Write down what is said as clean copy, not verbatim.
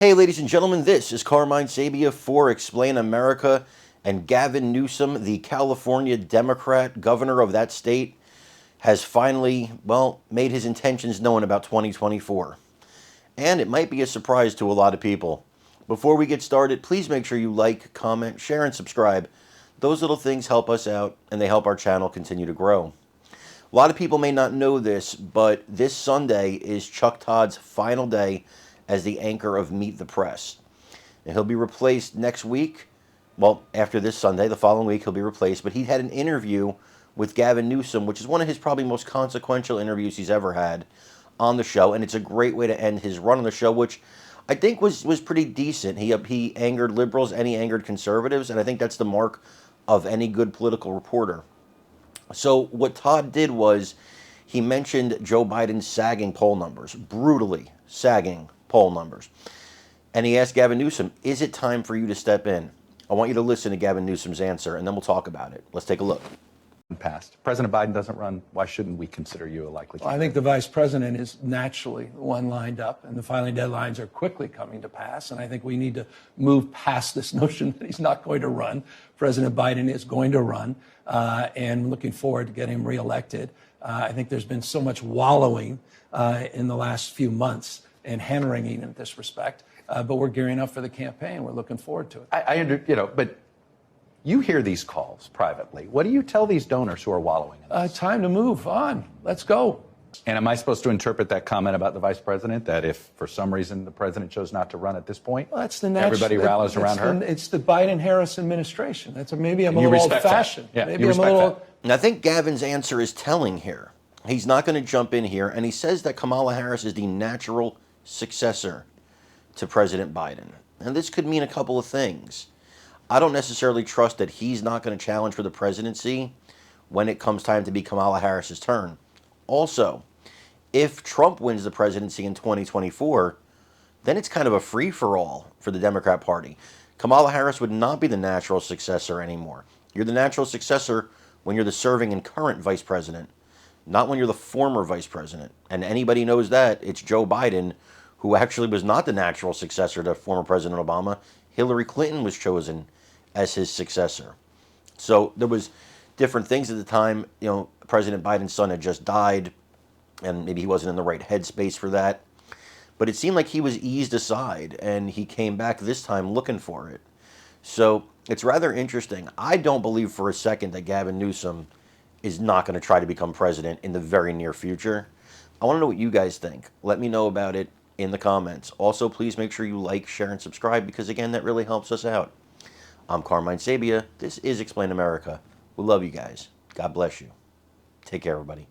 Hey, ladies and gentlemen, this is Carmine Sabia for Explain America, and Gavin Newsom, the California Democrat governor of that state, has finally, made his intentions known about 2024. And it might be a surprise to a lot of people. Before we get started, please make sure you like, comment, share, and subscribe. Those little things help us out, and they help our channel continue to grow. A lot of people may not know this, but this Sunday is Chuck Todd's final day as the anchor of Meet the Press. And he'll be replaced next week. Well, after this Sunday, the following week, he'll be replaced. But he had an interview with Gavin Newsom, which is one of his probably most consequential interviews he's ever had on the show. And it's a great way to end his run on the show, which I think was pretty decent. He angered liberals and he angered conservatives. And I think that's the mark of any good political reporter. So what Todd did was he mentioned Joe Biden's sagging poll numbers, brutally sagging poll numbers. And he asked Gavin Newsom, is it time for you to step in? I want you to listen to Gavin Newsom's answer, and then we'll talk about it. Let's take a look. Passed. President Biden doesn't run. Why shouldn't we consider you a likely candidate? I think the vice president is naturally the one lined up, and the filing deadlines are quickly coming to pass. And I think we need to move past this notion that he's not going to run. President Biden is going to run, and looking forward to getting him reelected. I think there's been so much wallowing in the last few months and hand-wringing in this respect, but we're gearing up for the campaign. We're looking forward to it. But you hear these calls privately. What do you tell these donors who are wallowing in this? Time to move on. Let's go. And am I supposed to interpret that comment about the vice president that if for some reason the president chose not to run at this point, well, that's everybody rallies around her? It's the Biden-Harris administration. Maybe I'm a little old-fashioned. Yeah, maybe I'm a little. And I think Gavin's answer is telling here. He's not going to jump in here, and he says that Kamala Harris is the natural successor to President Biden. And this could mean a couple of things. I don't necessarily trust that he's not going to challenge for the presidency when it comes time to be Kamala Harris's turn. Also, if Trump wins the presidency in 2024, then it's kind of a free-for-all for the Democrat Party. Kamala Harris would not be the natural successor anymore. You're the natural successor when you're the serving and current vice president, not when you're the former vice president. And anybody knows that. It's Joe Biden, who actually was not the natural successor to former President Obama. Hillary Clinton was chosen as his successor. So there was different things at the time. President Biden's son had just died, and maybe he wasn't in the right headspace for that. But it seemed like he was eased aside, and he came back this time looking for it. So it's rather interesting. I don't believe for a second that Gavin Newsom is not going to try to become president in the very near future. I want to know what you guys think. Let me know about it in the comments. Also, please make sure you like, share, and subscribe because, again, that really helps us out. I'm Carmine Sabia. This is Explain America. We love you guys. God bless you. Take care, everybody.